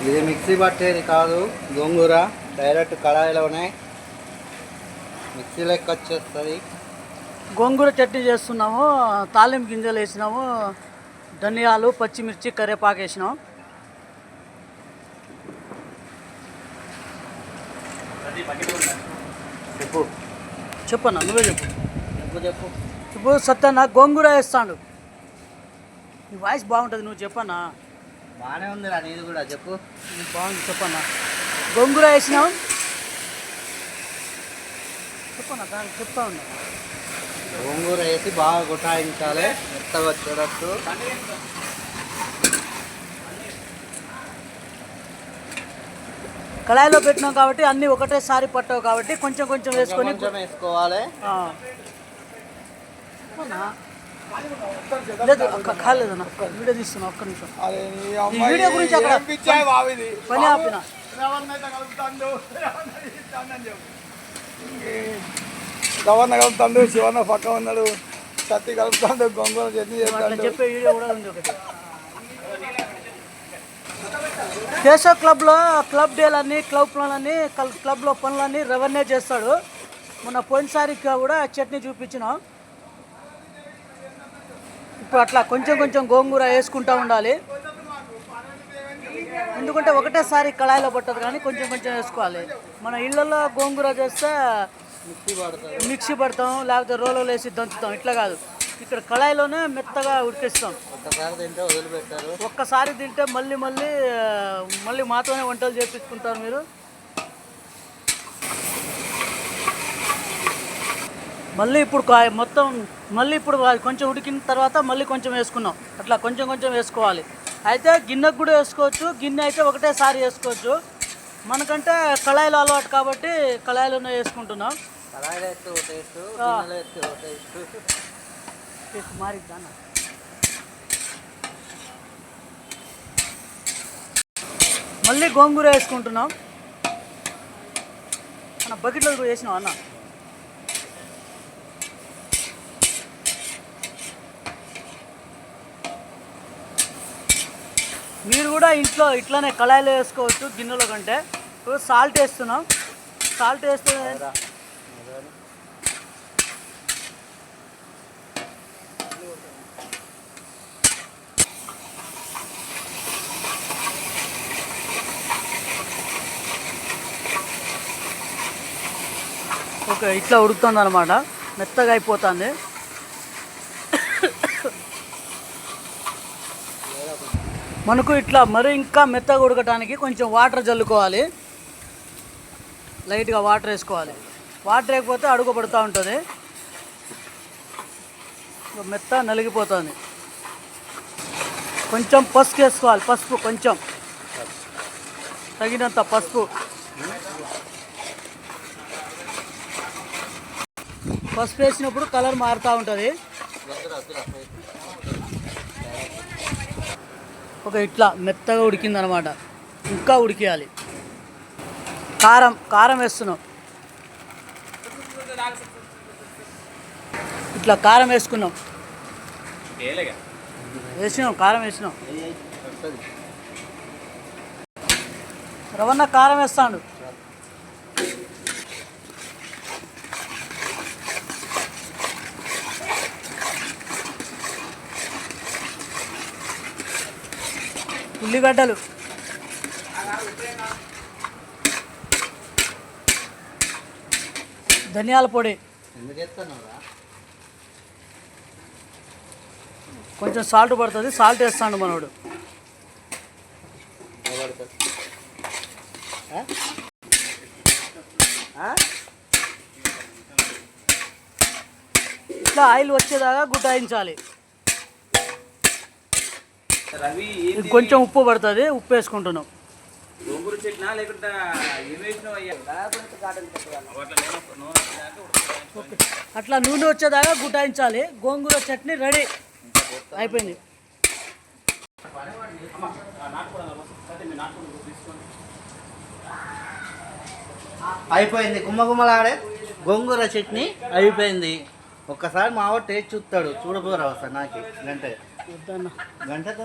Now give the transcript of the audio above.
ఇది మిక్సీ పట్టేది కాదు, గోంగూర డైరెక్ట్ కడాయిలోనే మిక్సీలో వచ్చేస్తుంది. గోంగూర చట్నీ చేస్తున్నాము. తాలింపు గింజలు వేసినాము, ధనియాలు, పచ్చిమిర్చి, కరివేపాకు వేసినాం. చెప్పన్నా, నువ్వే చెప్పు. ఇప్పుడు సత్యన్న గోంగూర వేస్తాడు. నీ వాయిస్ బాగుంటుంది, నువ్వు చెప్పన్నా. బాగానే ఉంది రా, నీది కూడా చెప్పు. బాగుంది, చెప్పన్నా. గోంగూర వేసినాం, చెప్పన్నా. దానికి చెప్తా ఉన్నా. గోంగూర వేసి బాగా కొట్టాయించాలి, మెత్తగా వచ్చేటట్టు. కళాయిలో పెట్టినాం కాబట్టి అన్నీ ఒకటేసారి పట్టవు కాబట్టి కొంచెం కొంచెం వేసుకొని వేసుకోవాలి. లేదు కాలేదన్న, వీడియో తీస్తున్నా, ఒక్క నిమిషం. ఈ వీడియో గురించి అక్కడ పని ఆపిన. గవర్న కలుపుతాడు, శివన్న పక్క ఉన్నాడు, సత్తి కలుపుతాడు, గొంగూర చట్నీ చేస్తాడు. చెప్పే వీడియో కూడా ఉంది ఒకటి. కేశవ్ క్లబ్లో క్లబ్ డేలన్నీ, క్లబ్లో పనులన్నీ రెవెన్యూ చేస్తాడు. మొన్న పోయినసారి కూడా చట్నీ చూపించినాం. ఇప్పుడు అట్లా కొంచెం కొంచెం గోంగూర వేసుకుంటూ ఉండాలి, ఎందుకంటే ఒకటేసారి కళాయిలో పట్టదు కానీ కొంచెం కొంచెం వేసుకోవాలి. మన ఇళ్ళల్లో గోంగూర చేస్తే మిక్సీ పడతాం, లేకపోతే రోలలో వేసి దంచుతాం. ఇట్లా కాదు, ఇక్కడ కళాయిలోనే మెత్తగా ఉడికిస్తాం. ఒక్కసారి తింటే మళ్ళీ మాతోనే వంటలు చేపించుకుంటారు మీరు. మళ్ళీ ఇప్పుడు కొంచెం ఉడికిన తర్వాత మళ్ళీ కొంచెం వేసుకున్నాం. అట్లా కొంచెం కొంచెం వేసుకోవాలి. అయితే గిన్నెకు కూడా వేసుకోవచ్చు, గిన్నె అయితే ఒకటేసారి వేసుకోవచ్చు. మనకంటే కళాయిలో అలవాటు కాబట్టి కళాయిలోనే వేసుకుంటున్నాం. మళ్ళీ గోంగూర వేసుకుంటున్నాం. అన్న బకెట్లో కూడా వేసినాం అన్న. మీరు కూడా ఇంట్లో ఇట్లానే కళాయిలో వేసుకోవచ్చు గిన్నెలో కంటే. ఇప్పుడు సాల్ట్ వేస్తున్నాం. సాల్ట్ వేస్తే ఓకే, ఇట్లా ఉడుకుతుంది అన్నమాట, మెత్తగా అయిపోతుంది. మనకు ఇట్లా ఇంకా మెత్తగా ఉడకటానికి కొంచెం వాటర్ చల్లుకోవాలి, లైట్గా వాటర్ వేసుకోవాలి. వాటర్ వేయకపోతే అడుగు పడుతూ ఉంటుంది, మెత్త నలిగిపోతుంది. కొంచెం పసుపు వేసుకోవాలి, పసుపు కొంచెం తగినంత పసుపు. పసుపు వేసినప్పుడు కలర్ మారుతూ ఉంటుంది. ఇట్లా మెత్తగా ఉడికిందనమాట, ఇంకా ఉడికేయాలి. కారం వేస్తున్నాం. ఇట్లా కారం వేసుకున్నాం, కారం వేసినాం. రవణ కారం వేస్తాడు. ఉల్లిగడ్డలు, ధనియాల పొడి, కొంచెం సాల్ట్ పడుతుంది, సాల్ట్ వేస్తాడు మనోడు. ఇట్లా ఆయిల్ వచ్చేదాకా గుటాయించాలి. కొంచెం ఉప్పు పడుతుంది, ఉప్పు వేసుకుంటున్నాం. అట్లా నూనె వచ్చేదాకా గుటాయించాలి. గోంగూర చట్నీ రెడీ అయిపోయింది. అయిపోయింది, గుమ్మగుమ్మలాడే గోంగూర చట్నీ అయిపోయింది. ఒక్కసారి మావాడు టేస్ట్ చూస్తాడు, చూడబోరా వస్తా నాకు గంటతో